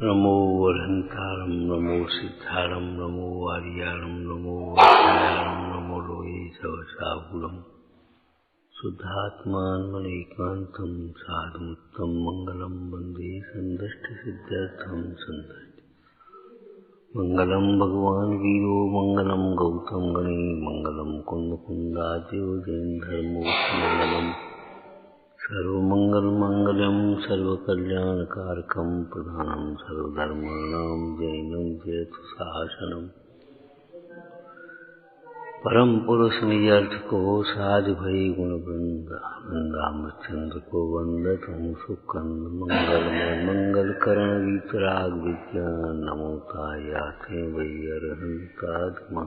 नमो वरहंतारं नमो सिद्धारं नमो आर्यारं नमो वत्सयारं नमो लोये सवसाहुरं शुद्धात्मानमनेकान्तं साधुमुत्तं मंगलं वन्दे सन्दष्टिसिद्ध्यर्थं सन्दष्टि मंगलं भगवान् वीरो मंगलं गौतम गणे मंगलं कुन्दकुन्दाद्यो जैनधर्मोऽस्तु सर्वमंगलमंगलं सर्वकल्याणकारकं प्रधानं सर्वधर्माणां जैनं जयतु शासनम् परम पुरुष निजर्थ को साधु भई गुण वृंदामचंद्र को वंदत हूँ सुकंद मंगलमय मंगल करण वीतराग विज्ञान नमोता याथे वही अरहंतात्मा।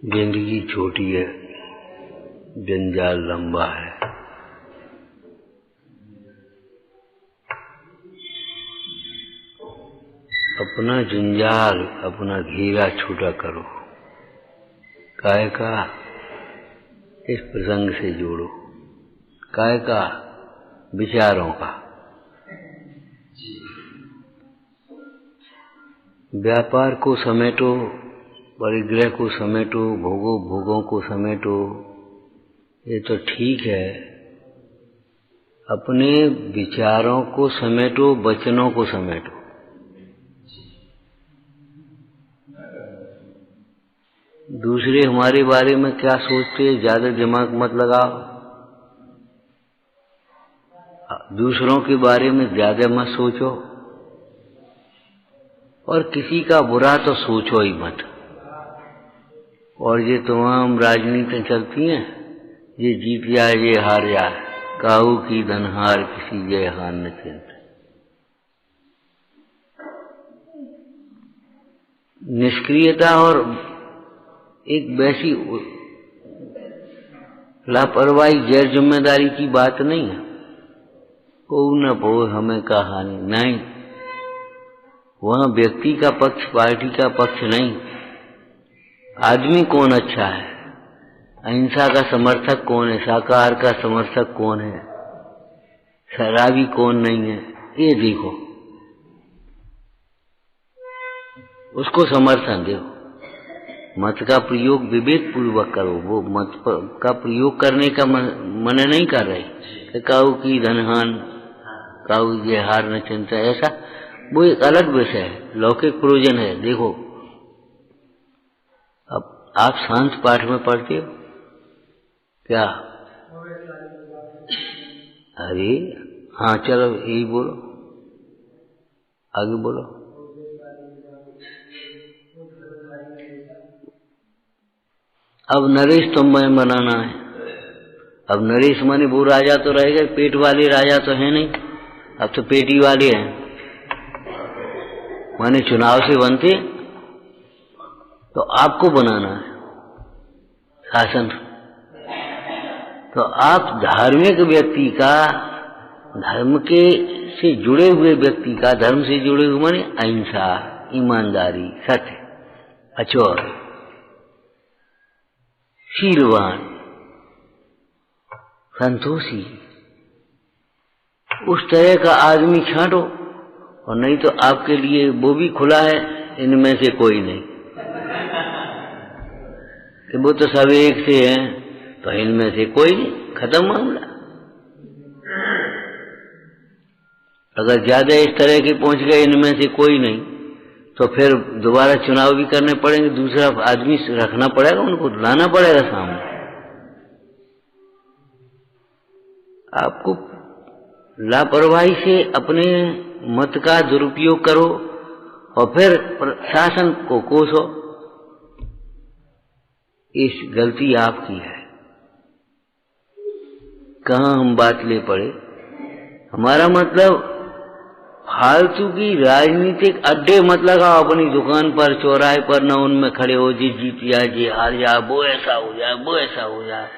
जिंदगी छोटी है, जंजाल लंबा है। अपना जंजाल अपना घेरा छोटा करो। काय का इस प्रसंग से जोड़ो, काय का विचारों का। व्यापार को समेटो, परिग्रह को समेटो, भोगों को समेटो, ये तो ठीक है। अपने विचारों को समेटो, वचनों को समेटो। दूसरे हमारे बारे में क्या सोचते हैं, ज्यादा दिमाग मत लगाओ। दूसरों के बारे में ज्यादा मत सोचो, और किसी का बुरा तो सोचो ही मत। और ये तमाम राजनीति चलती हैं, ये जीत जाए ये हार जाए, काहू की धनहार किसी ये हार न चिंत। निष्क्रियता और एक वैसी लापरवाही गैर जिम्मेदारी की बात नहीं है। को न पो हमें का हानि नहीं, वहां व्यक्ति का पक्ष पार्टी का पक्ष नहीं। आदमी कौन अच्छा है, अहिंसा का समर्थक कौन है, शाकाहार का समर्थक कौन है, शराबी कौन नहीं है, ये देखो, उसको समर्थन दो। मत का प्रयोग विवेक पूर्वक करो। वो मत का प्रयोग करने का मन नहीं कर रहे, काऊ की धनहान, काऊ ये हार न चिंता, ऐसा वो एक अलग विषय है, लौकिक प्रयोजन है। देखो, अब आप शांत पाठ में पढ़ते हो क्या? अरे हाँ, चलो यही बोलो, आगे बोलो। अब नरेश तो मैं बनाना है। अब नरेश माने वो राजा तो रहेगा, पेट वाले राजा तो है नहीं, अब तो पेटी वाले हैं। माने चुनाव से बनते, तो आपको बनाना है शासन। तो आप धार्मिक व्यक्ति का, धर्म के से जुड़े हुए व्यक्ति का, धर्म से जुड़े हुए माने अहिंसा, ईमानदारी, सत्य, अचोर, शीलवान, संतोषी, उस तरह का आदमी छांटो। और नहीं तो आपके लिए वो भी खुला है, इनमें से कोई नहीं, कि वो तो सब एक से हैं, तो इनमें से कोई नहीं, खत्म मामला। अगर ज्यादा इस तरह के पहुंच गए, इनमें से कोई नहीं, तो फिर दोबारा चुनाव भी करने पड़ेंगे, दूसरा आदमी रखना पड़ेगा, उनको लाना पड़ेगा सामने। आपको लापरवाही से अपने मत का दुरुपयोग करो और फिर शासन को कोसो, इस गलती आपकी है। कहाँ हम बात ले पड़े। हमारा मतलब फालतू की राजनीतिक अड्डे मत लगाओ अपनी दुकान पर, चौराहे पर, न उनमें खड़े हो जी जीत जाए जी हार जाए, वो ऐसा हो जाए, वो ऐसा हो जाए।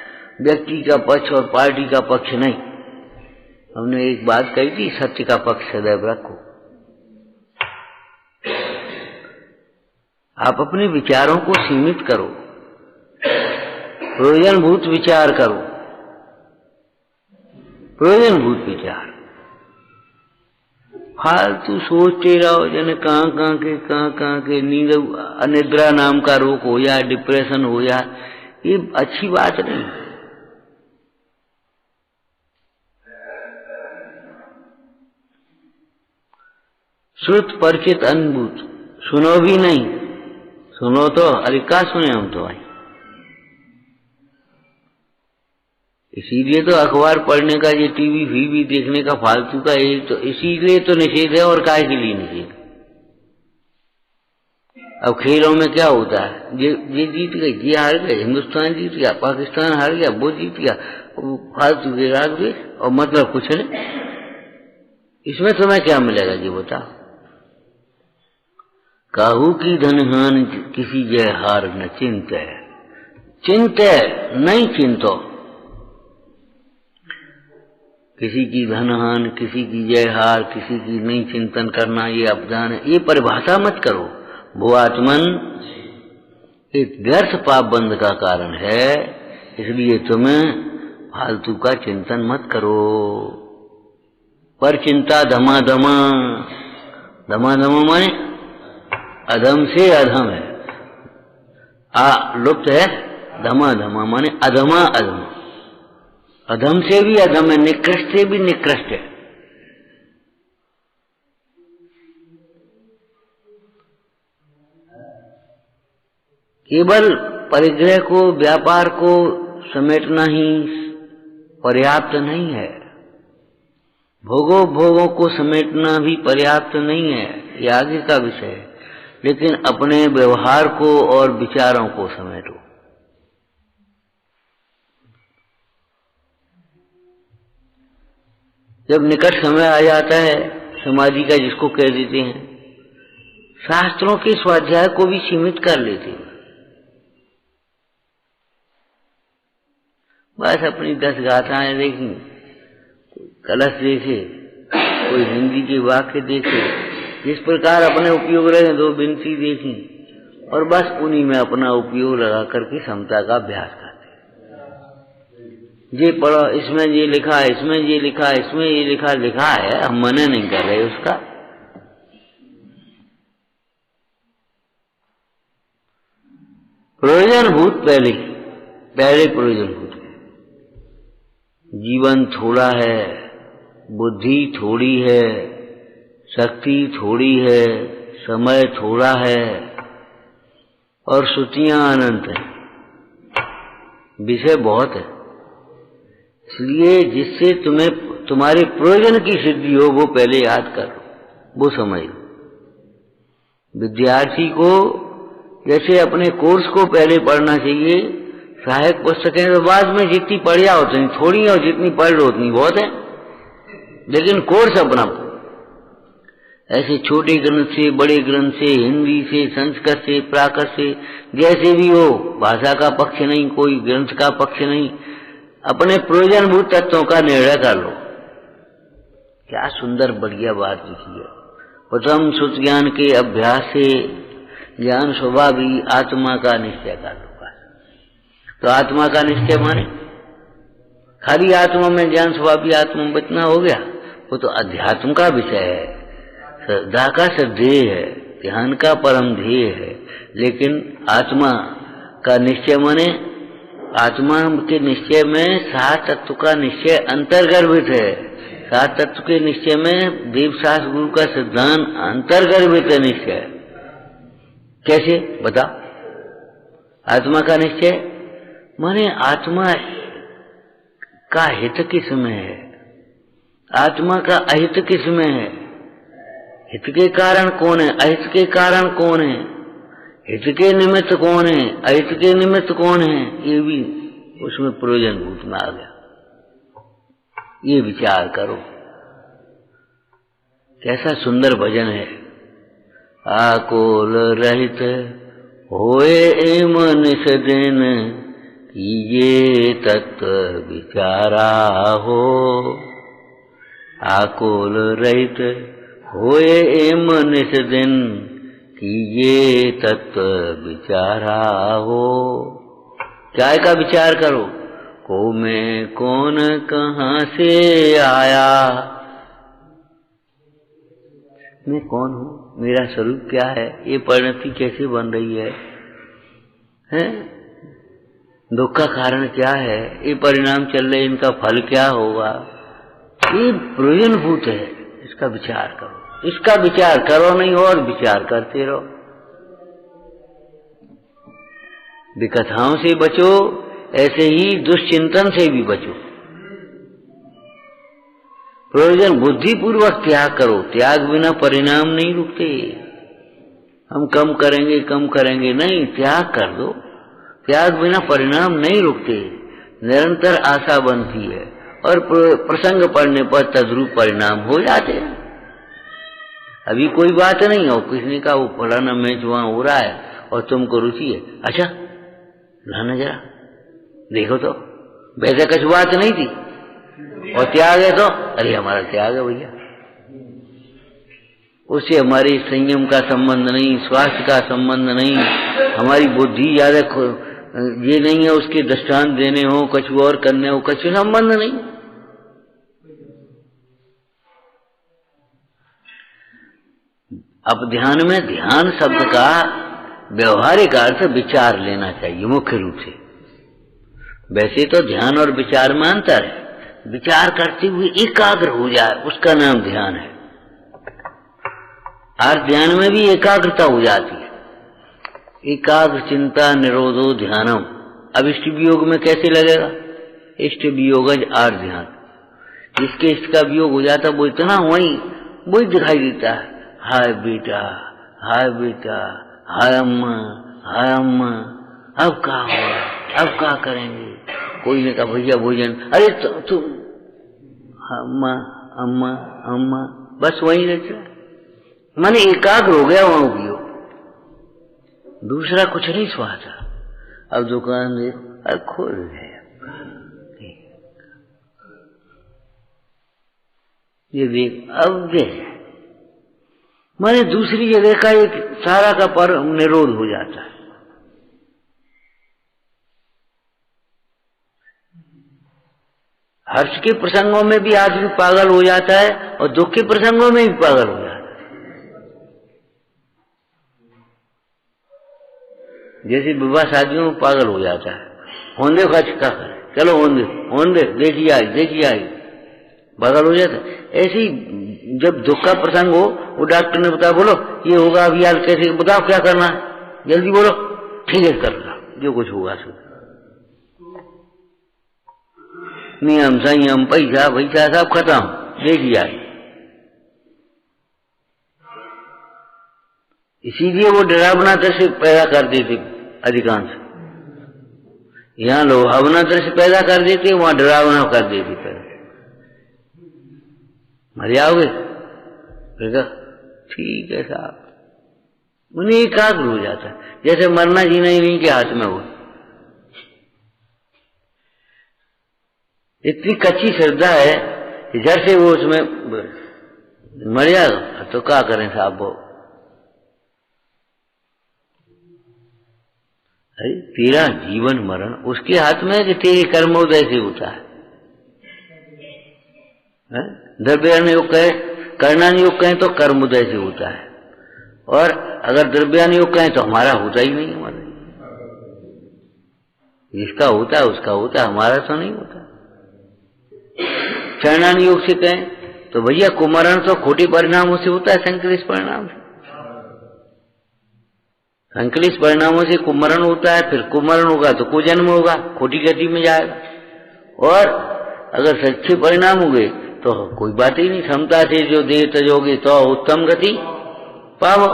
व्यक्ति का पक्ष और पार्टी का पक्ष नहीं। हमने एक बात कही थी, सत्य का पक्ष सदैव रखो। आप अपने विचारों को सीमित करो, प्रयोजनभूत विचार करो, प्रयोजनभूत विचार। फालतू सोचते रहो जने कहाँ के नींद अनिद्रा नाम का रोग हो या डिप्रेशन हो या, ये अच्छी बात नहीं। श्रुत परिचित अनुभूत, सुनो भी नहीं, सुनो तो अरे क्या सुने हम तो भाई। इसीलिए तो अखबार पढ़ने का, ये टीवी वीवी देखने का फालतू का, ये तो इसीलिए तो निषेध है। और काहे के लिए निषेध? अब खेलों में क्या होता है, ये जीत गई, ये हार गए, हिंदुस्तान जीत गया, पाकिस्तान हार गया, वो जीत गया, फालतू के राग द्वेष और मतलब कुछ नहीं। इसमें तुम्हें क्या मिलेगा ये बताओ? काहू की धनहान किसी जय हार न चिंत है, चिंत नहीं चिंतो। किसी की धनहान, किसी की जय हार, किसी की नहीं चिंतन करना, ये अपदान है, ये परिभाषा मत करो। वो आत्मन एक व्यर्थ पाप बंध का कारण है, इसलिए तुम्हें फालतू का चिंतन मत करो। पर चिंता धमाधमा, धमाधमा माने अधम से अधम है, लुप्त है। धमाधमा माने अधमा अधम, अधम से भी अधम है, निकृष्ट से भी निकृष्ट है। केवल परिग्रह को, व्यापार को समेटना ही पर्याप्त नहीं है, भोगों को समेटना भी पर्याप्त नहीं है, ये आगे का विषय है। लेकिन अपने व्यवहार को और विचारों को समेटो। जब निकट समय आ जाता है समाधि का, जिसको कह देते हैं, शास्त्रों के स्वाध्याय को भी सीमित कर लेते हैं। बस अपनी 10 गाथाएं देखी, कलश देखे, कोई हिंदी के वाक्य देखे, जिस प्रकार अपने उपयोग रहे 2 विनती देखी, और बस उन्हीं में अपना उपयोग लगा करके समता का अभ्यास करते। ये पढ़ो, इसमें ये लिखा, इसमें ये लिखा, इसमें ये लिखा है, हम मना नहीं कर रहे उसका। प्रयोजनभूत पहले प्रयोजनभूत। जीवन थोड़ा है, बुद्धि थोड़ी है, शक्ति थोड़ी है, समय थोड़ा है, और श्रुतियां अनंत है, विषय बहुत है। इसलिए जिससे तुम्हारे प्रयोजन की सिद्धि हो, वो पहले याद करो, वो समझ लो। विद्यार्थी को जैसे अपने कोर्स को पहले पढ़ना चाहिए, सहायक पुस्तकें तो बाद में जितनी पढ़ जाओ उतनी थोड़ी है, और जितनी पढ़ लो उतनी बहुत है। लेकिन कोर्स अपना ऐसे छोटे ग्रंथ से, बड़े ग्रंथ से, हिंदी से, संस्कृत से, प्राकृत से, जैसे भी हो, भाषा का पक्ष नहीं, कोई ग्रंथ का पक्ष नहीं, अपने प्रयोजनभूत तत्वों का निर्णय कर लो। क्या सुंदर बढ़िया बात लिखी है। प्रथम सुत ज्ञान के अभ्यास से ज्ञान स्वभाव भी आत्मा का निश्चय कर लो। तो आत्मा का निश्चय माने खाली आत्मा में ज्ञान स्वभाव आत्मा में इतना हो गया, वो तो अध्यात्म का विषय है, श्रद्धा का श्रद्धेय है, ध्यान का परम ध्येय है। लेकिन आत्मा का निश्चय माने आत्मा के निश्चय में 7 तत्व का निश्चय अंतर्गर्भित है। 7 तत्व के निश्चय में देवशास्त्र गुरु का सिद्धांत अंतर्गर्भित है निश्चय। कैसे बता? आत्मा का निश्चय माने आत्मा का हित किसमें है, आत्मा का अहित किसमें है। हित के कारण कौन है, अहित के कारण कौन है, हित के निमित्त कौन है, अहित के निमित्त कौन है, ये भी उसमें प्रयोजनभूत में आ गया। ये विचार करो, कैसा सुंदर भजन है। आकोल रहित होए मन सदन, ये तत्व विचारा हो। आकोल रहित होए मन सदन, कीजिए तत्व विचारा हो। क्या का विचार करो, को मैं कौन कहाँ से आया, मैं कौन हूँ, मेरा स्वरूप क्या है, ये परिणति कैसे बन रही है, दुख का कारण क्या है, ये परिणाम चल रहे, इनका फल क्या होगा, ये प्रयोजनभूत है, इसका विचार करो। इसका विचार करो नहीं और विचार करते रहो। विकथाओं से बचो, ऐसे ही दुष्चिंतन से भी बचो। प्रयोजन बुद्धिपूर्वक त्याग करो, त्याग बिना परिणाम नहीं रुकते। हम कम करेंगे नहीं, त्याग कर दो। त्याग बिना परिणाम नहीं रुकते, निरंतर आशा बनती है और प्रसंग पड़ने पर तद्रूप परिणाम हो जाते हैं। अभी कोई बात नहीं हो, किसी का वो फलाना मैच वहां हो रहा है और तुमको रुचि है, अच्छा लाना जरा देखो तो, वैसे कुछ बात नहीं थी और त्याग है तो अरे हमारा त्याग है भैया, उससे हमारी संयम का संबंध नहीं, स्वास्थ्य का संबंध नहीं, हमारी बुद्धि ज्यादा ये नहीं है उसके दृष्टांत देने हो, कुछ और करने हो, कुछ संबंध नहीं। अब ध्यान में ध्यान शब्द का व्यवहारिक अर्थ विचार लेना चाहिए मुख्य रूप से। वैसे तो ध्यान और विचार में अंतर है। विचार करते हुए एकाग्र हो जाए उसका नाम ध्यान है, और ध्यान में भी एकाग्रता हो जाती है। एकाग्र चिंता निरोधो ध्यानम। अब इष्ट वियोग में कैसे लगेगा, इष्ट वियोगज आर ध्यान। जिसके इष्ट का वियोग हो जाता वो इतना वही दिखाई देता है, हाय बेटा हाय अम्मा, अब क्या होगा, अब क्या करेंगे। कोई ने कहा भैया भोजन, अरे तुम अम्मा, बस वही रहता। माने एकाग्र हो गया वहां उपयोग, दूसरा कुछ नहीं सुहाता। अब दुकान देखो खोल गया, ये देख अब देख, माने दूसरी जगह का एक सारा का पर निरोध हो जाता है। हर्ष के प्रसंगों में भी आदमी पागल हो जाता है और दुख के प्रसंगों में भी पागल हो जाता है। जैसे विवाह शादियों में पागल हो जाता है, होंदे खर्च का करे, चलो होंदे देखिए आई पागल हो जाता है। ऐसे ही जब दुख का प्रसंग हो, वो डॉक्टर ने बताया बोलो ये होगा अभी यार, कैसे बताओ क्या करना है, जल्दी बोलो, ठीक है कर लो जो कुछ होगा सो। नियम संयम पैसा सब खत्म, देखिए आई। इसीलिए वो डरावना दृश्य पैदा कर देते अधिकांश। यहाँ लोभावना दृश्य पैदा कर देते, वहां डरावना कर देते पैदा। मर जाओगे, ठीक है साहब, उन्हें एकाग्र हो जाता है, जैसे मरना जीना ही नहीं के हाथ में हो। इतनी कच्ची श्रद्धा है कि जब से वो उसमें मर जाएगा तो क्या करें साहब, वो तेरा जीवन मरण उसके हाथ में है कि तेरे कर्मोदय से होता है। द्रव्यान योग कहे, कर्णान योग कहें तो कर्मोदय से होता है, और अगर द्रव्यान योग कहें तो हमारा होता ही नहीं। हमारा जिसका होता है उसका होता है, हमारा तो नहीं होता। चरणान योग से कहें तो भैया कुमरण तो खोटी परिणामों से होता है, संकलित परिणाम से। संकलित परिणामों से कुमरण होता है, फिर कुमरण होगा तो कुजन्म होगा, खोटी गति में जाएगा। और अगर सच्चे परिणाम हो गए तो कोई बात ही नहीं, क्षमता से जो देह तजोगे तो उत्तम गति पाओ,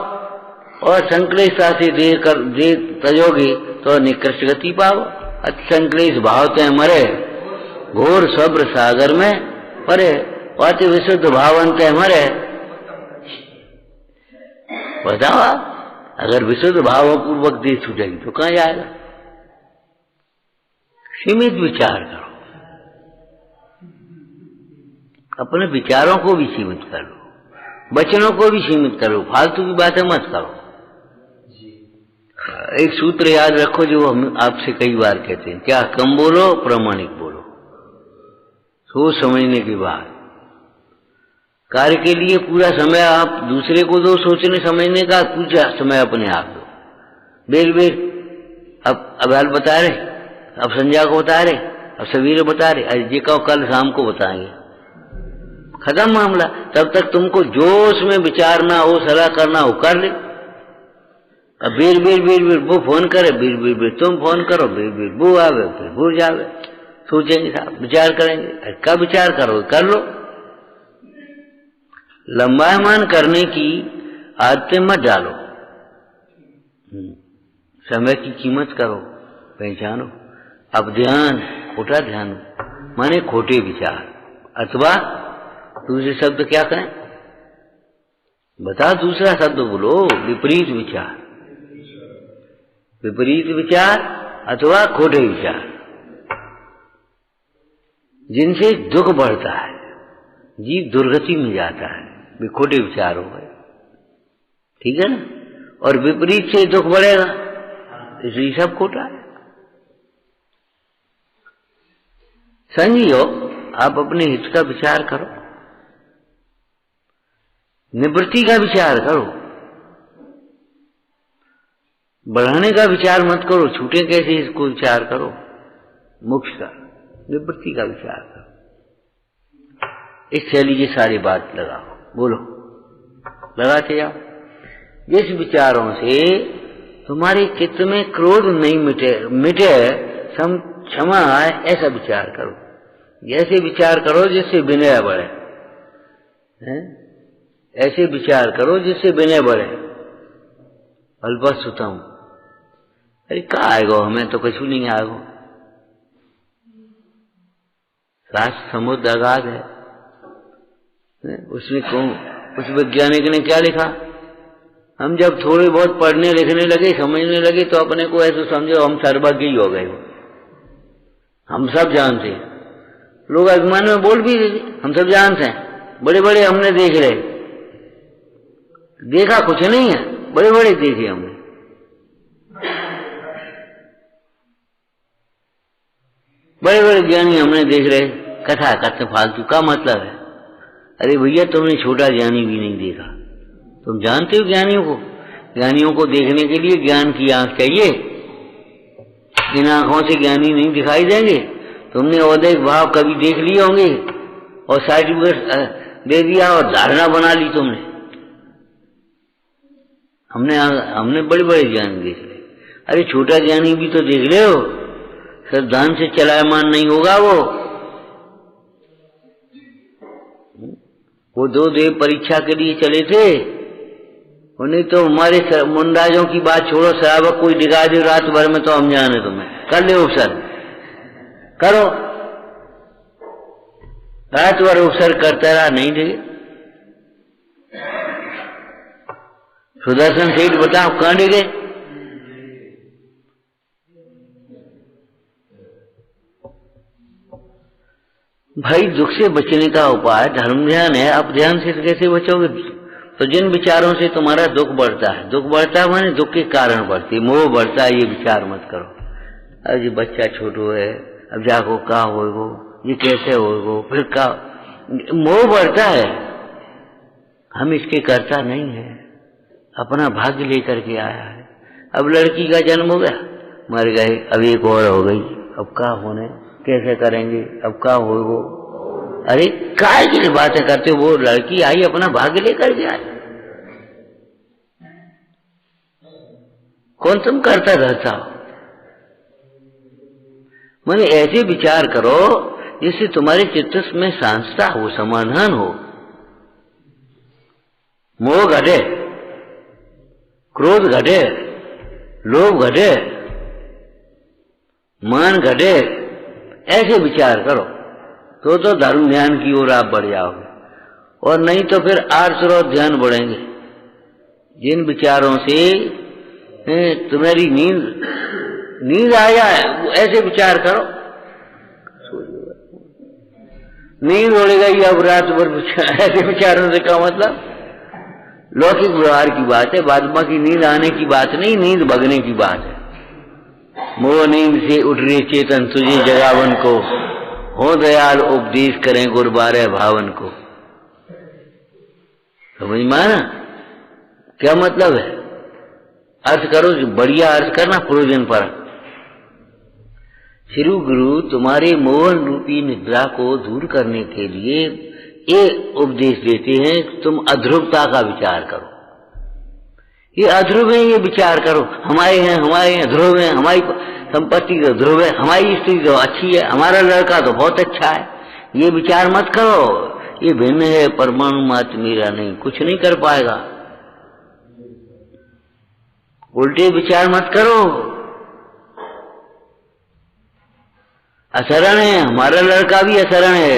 और संकलेशता से देह तजोगे तो निकृष्ट गति पाओ। संकलेश भाव ते मरे, घोर सब्र सागर में परे, अति विशुद्ध भावंत मरे। बताओ आप, अगर विशुद्ध भाव पूर्वक देह छूटेगी तो कहां जाएगा। सीमित विचार करो, अपने विचारों को भी सीमित करो, वचनों को भी सीमित करो, फालतू की बातें मत करो। एक सूत्र याद रखो जो हम आपसे कई बार कहते हैं, क्या कम बोलो प्रामाणिक बोलो, सोच समझने के बाद। कार्य के लिए पूरा समय आप दूसरे को दो सोचने समझने का, पूरा समय अपने आप दो। बेर बेर अब हाल बता रहे, अब संध्या को बता रहे, अब सवेरे बता रहे, अरे जी कहो कल शाम को बताएंगे, खत्म मामला। तब तक तुमको जो उसमें विचारना हो, सलाह करना हो कर ले। अब बेर बेर वो फोन करे, बेर तुम फोन करो, बेर वो आवे, फिर वो जावे, सोचेंगे साहब, विचार करेंगे। अरे कब विचार करो, कर लो। लंबायमान करने की आदतें मत डालो। समय की कीमत करो, पहचानो। अब ध्यान खोटा ध्यान माने खोटे विचार, अथवा दूसरे शब्द क्या करें, बता दूसरा शब्द बोलो, विपरीत विचार। विपरीत विचार अथवा खोटे विचार जिनसे दुख बढ़ता है, जीव दुर्गति में जाता है, वे खोटे विचार हो गए। ठीक है ना? और विपरीत से दुख बढ़ेगा, इसलिए सब खोटा है। समझियो, आप अपने हित का विचार करो, निवृत्ति का विचार करो, बढ़ाने का विचार मत करो, छूटे कैसे इसको विचार करो, मोक्ष का, निवृत्ति का विचार करो। इस शैली की सारी बात लगाओ, बोलो, लगाते जाओ। जिस विचारों से तुम्हारे चित्त में क्रोध नहीं मिटे क्षमा आए, ऐसा विचार करो। ऐसे विचार करो जिससे विनय बढ़े, ऐसे विचार करो जिससे विनय बढ़े। अल्पसुतम, अरे कहा आएगो, हमें तो कुछ नहीं आएगो। शास्त्र समुद्र अगाध है, उसमें कौन, उस वैज्ञानिक ने क्या लिखा? हम जब थोड़े बहुत पढ़ने लिखने लगे, समझने लगे, तो अपने को ऐसे समझो हम सर्वज्ञ ही हो गए, हम सब जानते हैं। लोग अभिमान में बोल भी देते, हम सब जानते हैं, बड़े बड़े हमने देख रहे, देखा कुछ नहीं है, बड़े बड़े देखे हमने। बड़े बड़े ज्ञानी हमने देख रहे, कथा करते फालतू, का मतलब है? अरे भैया तुमने छोटा ज्ञानी भी नहीं देखा, तुम जानते हो ज्ञानियों को। ज्ञानियों को देखने के लिए ज्ञान की आंख चाहिए, इन आंखों से ज्ञानी नहीं दिखाई देंगे। तुमने औदैहिक भाव कभी देख लिए होंगे और सर्टिफिकेट दे दिया और धारणा बना ली तुमने। हमने बड़े बड़े ज्ञान देख ले। अरे छोटा ज्ञानी भी तो देख ले हो, श्रद्धान से चलायमान नहीं होगा वो दो देव परीक्षा के लिए चले थे, उन्हें तो हमारे मुंडाजों की बात छोड़ो, श्रावक कोई दिखा दे रात भर में तो हम जाने, तुम्हें कर ले उपसर, करो। रात भर उपसर करता रहा, नहीं दे। सुदर्शन सेठ बताओ कहां ले गए? भाई दुख से बचने का उपाय धर्म ध्यान है। आप ध्यान से कैसे बचोगे? तो जिन विचारों से तुम्हारा दुख बढ़ता है, दुख बढ़ता है माने दुख के कारण बढ़ती, मोह बढ़ता है, ये विचार मत करो। अब ये बच्चा छोटो है, अब जाको का होगो, ये कैसे होगो, फिर का मोह बढ़ता है। हम इसके कर्ता नहीं है, अपना भाग्य लेकर के आया है। अब लड़की का जन्म हो गया, मर गए, अब एक और हो गई, अब का होने, कैसे करेंगे, अब का होगो। अरे काय की बातें करते हो? वो लड़की आई अपना भाग्य लेकर के आई, कौन तुम करता रहता हो? माने ऐसे विचार करो जिससे तुम्हारे चित्त में शांतता हो, समाधान हो, मोह घटे, क्रोध घटे, लोभ घटे, मान घटे। ऐसे विचार करो तो धर्म ध्यान की ओर आप बढ़ जाओगे, और नहीं तो फिर आर्थ ध्यान बढ़ेंगे। जिन विचारों से तुम्हारी नींद आ जाए, ऐसे विचार करो। नींद उड़ गई अब रात भर, ऐसे विचारों से क्या मतलब? लौकिक व्यवहार की बात है, बाद बाकी नींद आने की बात नहीं, नींद भगने की बात है। मोह नींद से उठ रहे चेतन तुझे जगावन को, हो दयाल उपदेश करें गुरबारे भावन को। समझ में आना क्या मतलब है? अर्थ करो, बढ़िया अर्थ करना प्रयोजन पर। श्री गुरु तुम्हारे मोहन रूपी निद्रा को दूर करने के लिए ये उपदेश देते हैं, तुम अध्रुवता का विचार करो। ये अध्रुव है, ये विचार करो, हमारे हैं ध्रुव है, हमारी संपत्ति तो ध्रुव है, हमारी स्त्री तो अच्छी है, हमारा लड़का तो बहुत अच्छा है। ये विचार मत करो, ये भिन्न है, परमाणु मात्र मेरा नहीं, कुछ नहीं कर पाएगा। उल्टे विचार मत करो। असरण है, हमारा लड़का भी असरण है,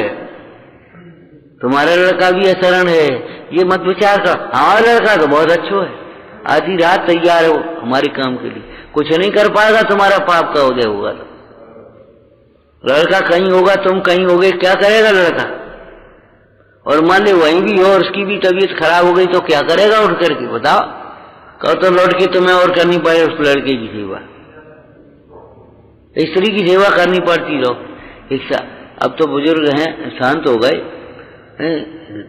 तुम्हारा लड़का भी असरण है, ये मत विचार करो। हमारा लड़का तो बहुत अच्छा है, आधी रात तैयार हो हमारे काम के लिए, कुछ नहीं कर पाएगा, तुम्हारा पाप का उदय होगा। तो लड़का कहीं होगा, तुम कहीं होगे, क्या करेगा लड़का? और मान ले वहीं भी हो और उसकी भी तबीयत खराब हो गई तो क्या करेगा उठ करके? बताओ। कहो तो लौट के तुम्हें और करनी पड़े उस लड़के की सेवा, स्त्री की सेवा करनी पड़ती रहो। अब तो बुजुर्ग हैं, शांत हो गए,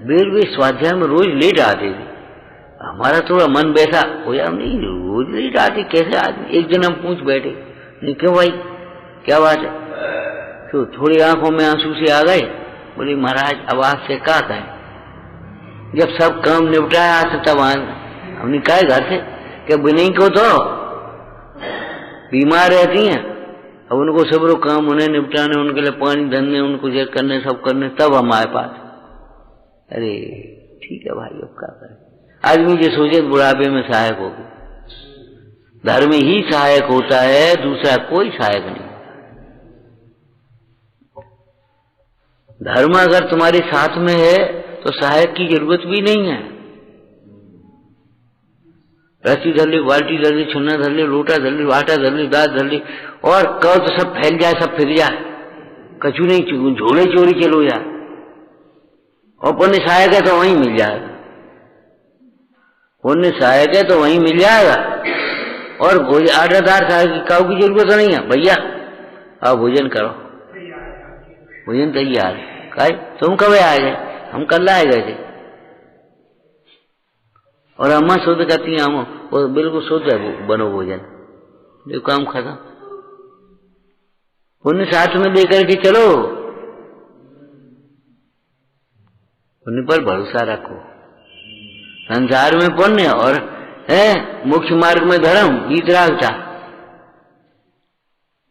बेर वे स्वाध्याय में रोज लेट आते थे। हमारा थोड़ा मन वैसा हो या नहीं, रोज लेट आते कैसे आदमी? एक दिन हम पूछ बैठे, नहीं क्यों भाई क्या बात है? तो थोड़ी आंखों में आंसू से आ गए, बोले महाराज अब आपसे क्या कहें, जब सब काम निपटाया था तब हमने कहा घर से कि बिनी को तो बीमार रहती हैं, अब उनको सब लोग काम उन्हें निपटाने, उनके लिए पानी धरने, उनको चेक करने, सब करने, तब हमारे पास। अरे ठीक है भाई, अब क्या करें? आदमी जो सोचे बुढ़ापे में सहायक होगी, धर्म ही सहायक होता है, दूसरा कोई सहायक नहीं। धर्म अगर तुम्हारे साथ में है तो सहायक की जरूरत भी नहीं है। रस्सी धर ले, बाल्टी धर ले, छन्ना धर ले, लोटा धर ले, आटा धर ले, दाल धर ले, और कहो तो सब फैल जाए, सब फिर जाए, कछु नहीं, झोले चोरी चलो जाए, और पुण्य सहायक है तो वहीं मिल जाएगा, पुण्य सहायक है तो वहीं मिल जाएगा। और आटादार सहायक काऊ की जरूरत नहीं है, भैया आओ भोजन करो, भोजन तैयार है। तुम कब आए गए? हम कल आए गए थे। और अम्मा शुद्ध करती हैं, हम वो बिल्कुल शुद्ध है, बनो भोजन, जो काम खत्म। पुण्य साथ में लेकर के चलो, पुण्य पर भरोसा रखो। संसार में पुण्य और है मुख्य मार्ग में धर्म, वीतरागता,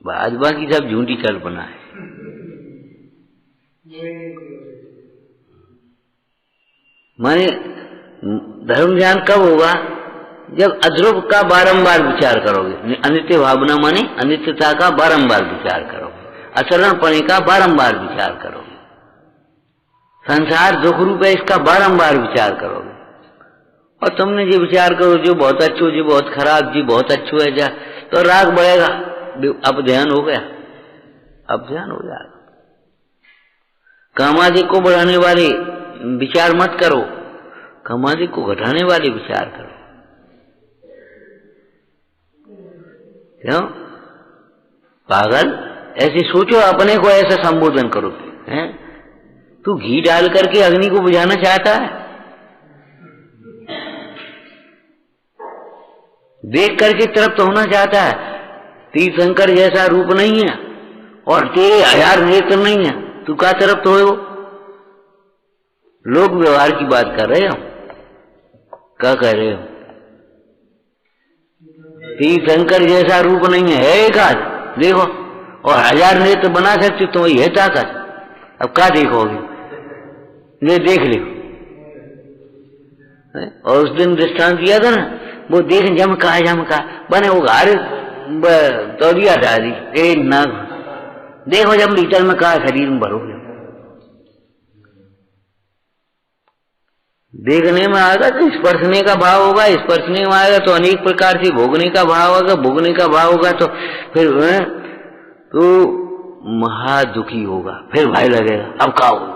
बाद बाकी सब झूठी कल्पना है। माने धर्म ज्ञान कब होगा? जब अध्रुव का बारंबार विचार करोगे। अनित्य भावना माने अनित्यता का बारंबार विचार करोगे, अचरणपणे का बारंबार विचार करोगे, संसार दुख रूप है इसका बारंबार विचार करोगे। और तुमने जो विचार करो जो बहुत अच्छो, जो बहुत खराब, जी बहुत अच्छो है जा, तो राग बढ़ेगा। अब ध्यान हो गया, अब ध्यान हो जाएगा। कामादि को बढ़ाने वाले विचार मत करो, कामादि को घटाने वाले विचार करो। क्यों पागल? ऐसे सोचो, अपने को ऐसा संबोधन करो, हैं? तू घी डाल करके अग्नि को बुझाना चाहता है? देख करके तृप्त होना चाहता है? तीर्थंकर जैसा रूप नहीं है और तेरे 1000 नेत्र नहीं है, तू क्या तृप्त हो? लोक व्यवहार की बात कर रहे हो, क्या कह रहे हो? तीर्थंकर जैसा रूप नहीं है, एक आध देखो, और 1000 नेत्र बना सकते तो वही है ताकत। अब क्या देखोगे? ये देख लो। और उस दिन दृष्टांत दिया था ना, वो देख झमका बने वो घर तौलिया डाली, देखो जब भीतर में कहा शरीर में भरोगे। देखने में आएगा तो स्पर्शने का भाव होगा, स्पर्शने में आएगा तो अनेक प्रकार से भोगने का भाव होगा, भोगने का भाव होगा तो फिर तो महा दुखी होगा, फिर भय लगेगा। अब क्या होगा?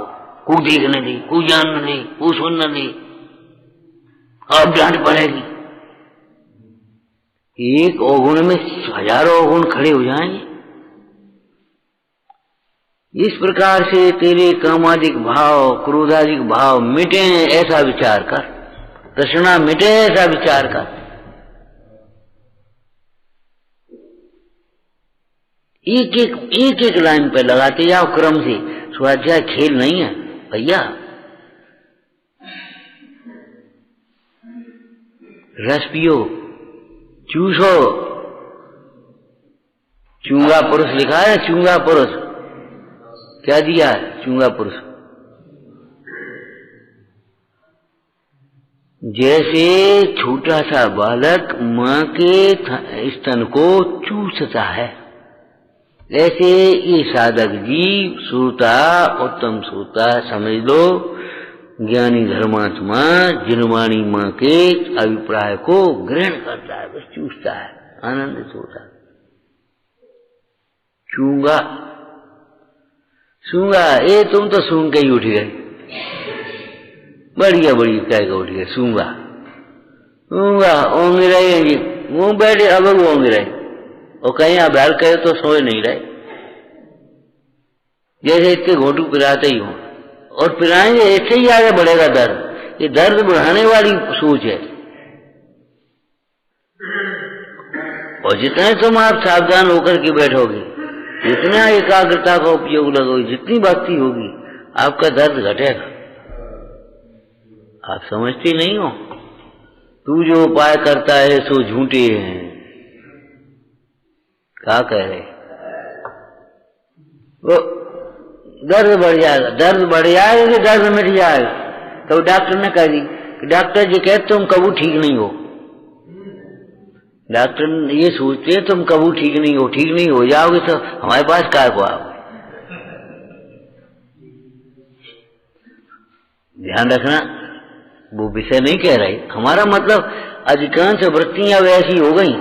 कु देखने नहीं, कु जानना नहीं, कु सुनना नहीं, अब डांट पड़ेगी। एक अवगुण में हजारों अवगुण खड़े हो जाएंगे। इस प्रकार से तेरे कामादिक भाव, क्रोधादिक भाव मिटे ऐसा विचार कर, तृष्णा मिटे ऐसा विचार कर। एक एक लाइन पे लगाते जाओ क्रम से। स्वाध्याय खेल नहीं है भैया। रस पियो, चूसो। चूंगा पुरुष लिखा है, चूंगा पुरुष क्या दिया है? चूंगा पुरुष। जैसे छोटा सा बालक मां के स्तन को चूसता है, ऐसे ये साधक जीव श्रोता, उत्तम श्रोता समझ लो, ज्ञानी धर्मात्मा जिनवाणी मां के अभिप्राय को ग्रहण करता है, बस चूसता है, आनंदित होता है। चूंगा सूंगा, ये तुम तो सूंघ के ही उठ गए, बढ़िया बढ़िया कह के उठ गए। सूंगा सूंगा ओंगे रहे जी, मुंह बैठे अब ओंगे रहे, और कहीं आप बैल कहे तो सोए नहीं रहे। जैसे इतने घोटू पिलाते ही हो, और पिलाएंगे ऐसे ही आगे बढ़ेगा दर्द। ये दर्द बढ़ाने वाली सोच है। और जितने तुम आप सावधान होकर के बैठोगे, जितना एकाग्रता का उपयोग लगोगे, जितनी भक्ति होगी, आपका दर्द घटेगा। आप समझते नहीं हो। तू जो उपाय करता है सो झूठे हैं। क्या कह रहे? वो दर्द बढ़ जाएगा, दर्द बढ़ जाएगा कि दर्द मिट जाएगा। तो डॉक्टर ने कह दी कि डॉक्टर जी कहते तुम कभी ठीक नहीं हो। डॉक्टर ये सोचते हैं तुम कभी ठीक नहीं हो, ठीक नहीं हो जाओगे तो हमारे पास काय को आओगे। ध्यान रखना, वो विषय नहीं कह रहे। हमारा मतलब अधिकांश वृत्तियां वैसी हो गई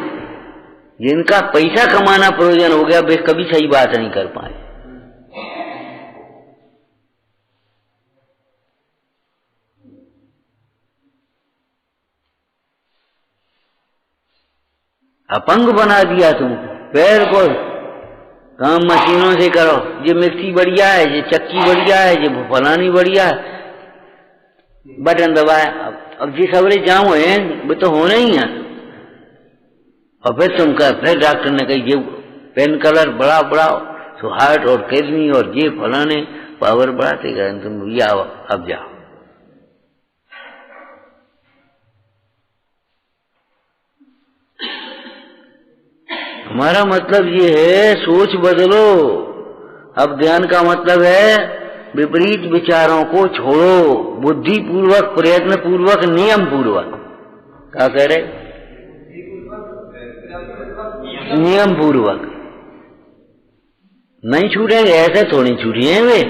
जिनका पैसा कमाना प्रयोजन हो गया, वे कभी सही बात नहीं कर पाए। अपंग बना दिया तुमको। पैर को काम मशीनों से करो, ये मिक्सी बढ़िया है, ये चक्की बढ़िया है, ये फलानी बढ़िया है, बटन दबाए। अब जिस अवले जाम हुए वो तो होना ही है। और फिर तुम कह, फिर डॉक्टर ने कही ये पेन कलर बड़ा बढ़ाओ, तो हार्ट और किडनी और ये फलाने पावर बढ़ाते गए, तुम ये आओ अब जाओ। हमारा मतलब ये है सोच बदलो। अब ध्यान का मतलब है विपरीत विचारों को छोड़ो, बुद्धि पूर्वक, प्रयत्न पूर्वक, नियम पूर्वक। क्या कह रहे? नियम पूर्वक नहीं छूटेंगे। ऐसे थोड़ी छूटिए वे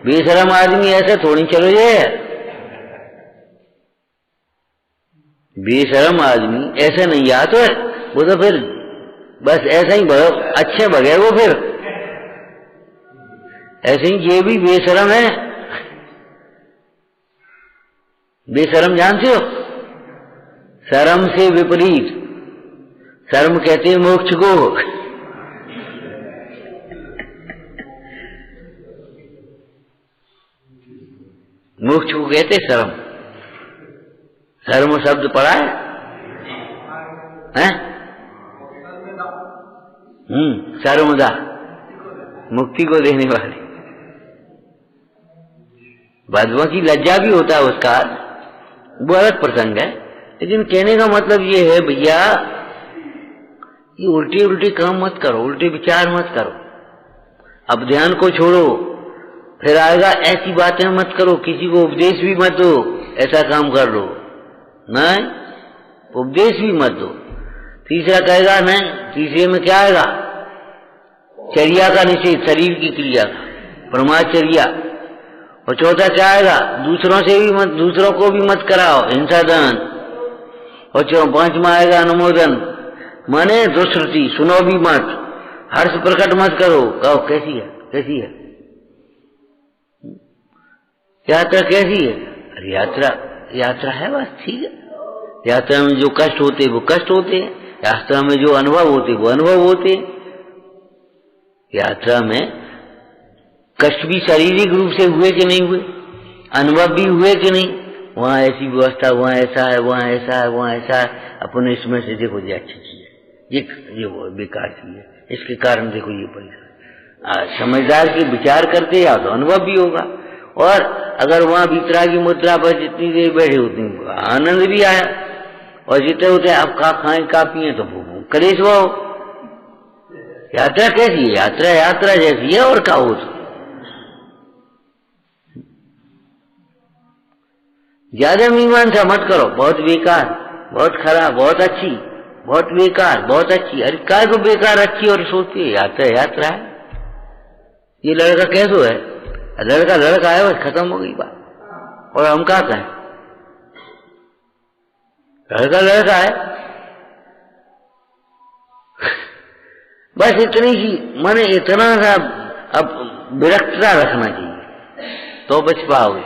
बेशरम आदमी, ऐसे थोड़ी चलो ये बेशरम आदमी ऐसे नहीं आता है। वो तो फिर बस ऐसा ही अच्छे भगे वो, फिर ऐसे ही ये भी बेशरम है। बेशरम जानते हो? शर्म से विपरीत। शर्म कहते हैं मोक्ष को। मोक्ष को कहते शर्म। शर्म शब्द पढ़ा है? शर्मदा, मुक्ति को देने वाले। बदवा की लज्जा भी होता है उसका, वो अलग प्रसंग है। लेकिन कहने का मतलब ये है भैया, ये उल्टी उल्टी काम मत करो, उल्टे विचार मत करो। अब ध्यान को छोड़ो, फिर आएगा ऐसी बातें मत करो, किसी को उपदेश भी मत दो, ऐसा काम कर लो। नहीं, उपदेश भी मत दो। तीसरा कहेगा नहीं, तीसरे में क्या आएगा? चर्या का निषेध, शरीर की क्रिया का, परमाचर्या। और चौथा क्या आएगा? दूसरों से भी मत, दूसरों को भी मत कराओ, हिंसा दान। और पांचवा आएगा अनुमोदन, माने दुष्कृति, सुनो भी मत, हर्ष प्रकट मत करो। कहो कैसी है, कैसी है यात्रा, कैसी है? अरे यात्रा यात्रा है बस, ठीक है। यात्रा में जो कष्ट होते वो कष्ट होते हैं, यात्रा में जो अनुभव होते वो अनुभव होते। यात्रा में कष्ट भी शारीरिक रूप से हुए कि नहीं हुए, अनुभव भी हुए कि नहीं, वहां ऐसी व्यवस्था, वहां ऐसा है, वहां ऐसा है, वहां ऐसा है। अपने इसमें से देखो ये अच्छी चीज है, ये बेकार चीज है, इसके कारण देखो ये परेशान। समझदार के विचार करते या तो अनुभव भी होगा, और अगर वहां वितरा की मुद्रा पर जितनी देर बैठे उतनी आनंद भी आया, और जितने होते आप खा खाएं का पिए तो कलेश वो। यात्रा कैसी है? यात्रा यात्रा जैसी है, और क्या हो तो ज्यादा मीमांसा मत करो, बहुत बेकार, बहुत खराब, बहुत अच्छी, बहुत बेकार, बहुत अच्छी। अरे काय को बेकार अच्छी और सोचती है? यात्रा यात्रा है। ये लड़का कैसो है? लड़का लड़का है, बस खत्म हो गई बात। और हम क्या कहें? लड़का लड़का है, बस इतनी ही माने इतना सा अब विरक्तता रखना चाहिए तो बच पाओगे।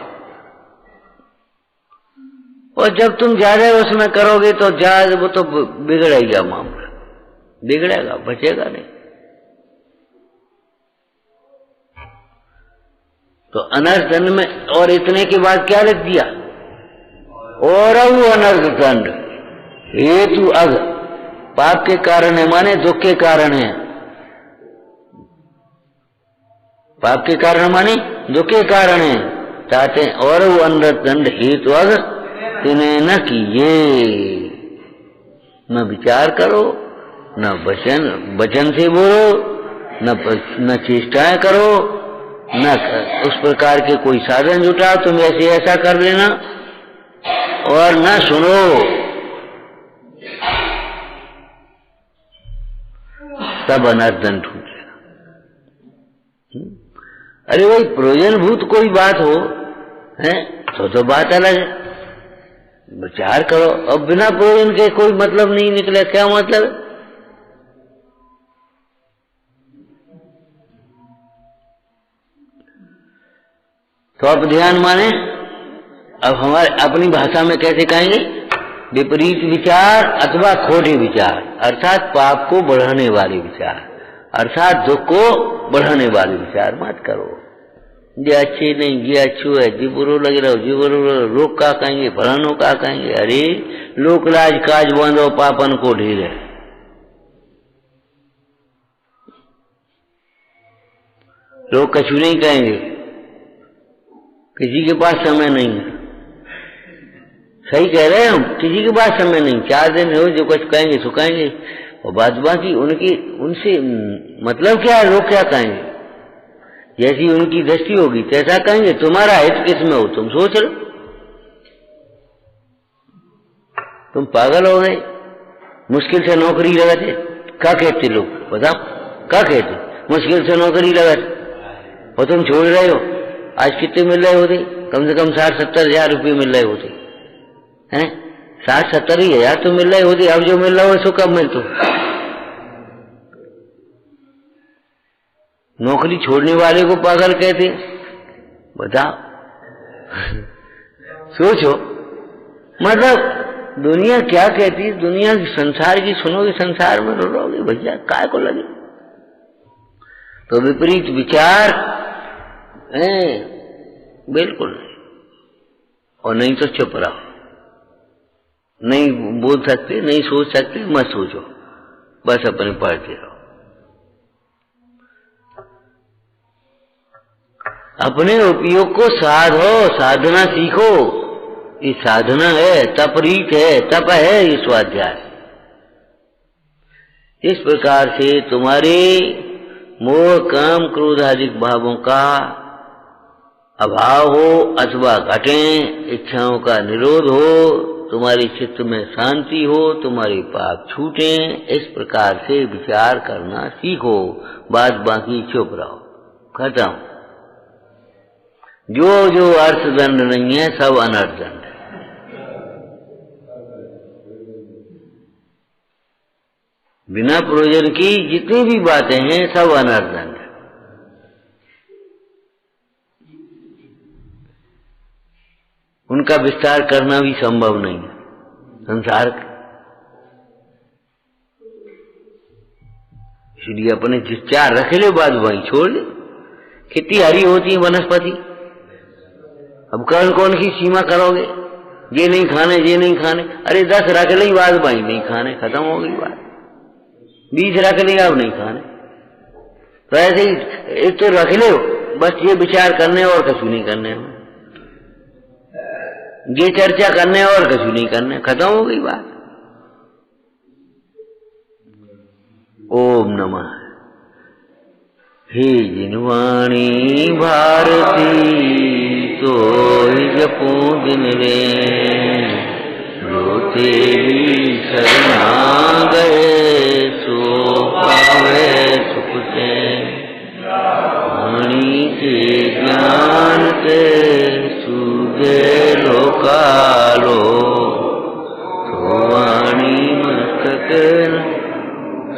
और जब तुम ज्यादा उसमें करोगे तो ज्यादा वो तो बिगड़ेगा मामला, बिगड़ेगा, बचेगा नहीं। तो अनर्थ दंड में और इतने के बाद क्या लिख दिया? और अनर्थ दंड हेतु अग, पाप के कारण है माने दुख के कारण है, पाप के कारण माने दुख के कारण है। चाहते और वो अनर्थ दंड हेतु अग तिन्हें न किए, न विचार करो, न वचन से बोलो, न चेष्टाएं करो, न उस प्रकार के कोई साधन जुटाओ तुम ऐसे ऐसा कर लेना, और न सुनो। तब अनर्थ दंड छूटेगा। अरे भाई प्रयोजनभूत कोई बात हो है तो बात अलग है, विचार करो। अब बिना प्रयोजन के कोई मतलब नहीं निकले, क्या मतलब? तो आप ध्यान माने, अब हमारे अपनी भाषा में कैसे कहेंगे? विपरीत विचार अथवा खोटे विचार, अर्थात पाप को बढ़ाने वाले विचार, अर्थात दुख को बढ़ाने वाले विचार मत करो। ये अच्छे नहीं, ये अच्छो है, जी बुरो लग रहा हो, जी बुरो, लोग का कहेंगे, फलानों का कहेंगे। अरे लोक लाज काज बांधो पापन को ढेर है। लोग कछु नहीं कहेंगे, किसी के पास समय नहीं है। सही कह रहे हैं हम, किसी के पास समय नहीं, 4 दिन हो जो कुछ कहेंगे सो कहेंगे, और बाद बाकी उनकी उनसे मतलब क्या है? लोग क्या कहेंगे? जैसी उनकी दृष्टि होगी तैसा कहेंगे। तुम्हारा हित किसमें हो तुम सोच लो। तुम पागल हो गए? मुश्किल से नौकरी लगाते, क्या कहते लोग बताओ? क्या कहते? मुश्किल से नौकरी लगाते, और तुम छोड़ रहे हो। आज कितने मिल रहे होते? कम से कम 60-70 हजार रुपये मिल रहे होते हैं। 60-70 ही हजार तो मिल रहे होते। अब जो मिल रहा हो सो कब मिल तो? नौकरी छोड़ने वाले को पागल कहते, बताओ। सोचो, मतलब दुनिया क्या कहती है? दुनिया की संसार की सुनोगे, संसार में रहोगे भैया, काय को लगे? तो विपरीत विचार बिल्कुल नहीं, और नहीं तो चुप रहो। नहीं बोल सकते, नहीं सोच सकते, मत सोचो, बस अपने पढ़ते रहो। अपने उपयोग को साधो, साधना सीखो। ये साधना है, तपरीत है, तप है ये स्वाध्याय। इस प्रकार से तुम्हारे मोह काम क्रोध आदि भावों का अभाव हो अथवा घटें, इच्छाओं का निरोध हो, तुम्हारे चित्त में शांति हो, तुम्हारे पाप छूटें, इस प्रकार से विचार करना सीखो। बात बाकी चुप रहो, खत्म। जो जो अर्थदंड नहीं है सब अनर्थदंड है। बिना प्रयोजन की जितनी भी बातें हैं सब अनर्थदंड है। उनका विस्तार करना भी संभव नहीं है। संसार के। इसलिए अपने जो चार रख ले बाद वहीं छोड़ दे। कितनी हरी होती है वनस्पति। अब कौन कौन की सीमा करोगे, ये नहीं खाने ये नहीं खाने, अरे 10 रख ली बाद वहीं नहीं खाने, खत्म हो गई बात। 20 रख ली अब नहीं खाने। तो ऐसे ही एक तो रख ले, बस ये विचार करने और कछु नहीं करने, ये चर्चा करने और कछु नहीं करने, खत्म हो गई बात। ओम नमः। हे जिनवाणी भारती तो जपो दिन रे, जो तेरी शरणा गए सो पावे सुख से। वाणी के ज्ञान से सूझे लोकालो, तो वाणी मस्तक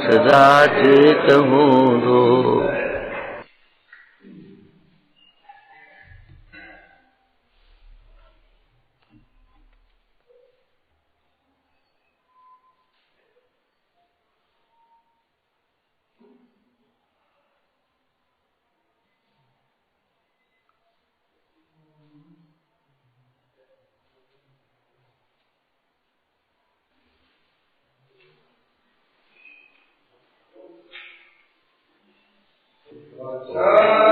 सदा चेत हो दो। अच्छा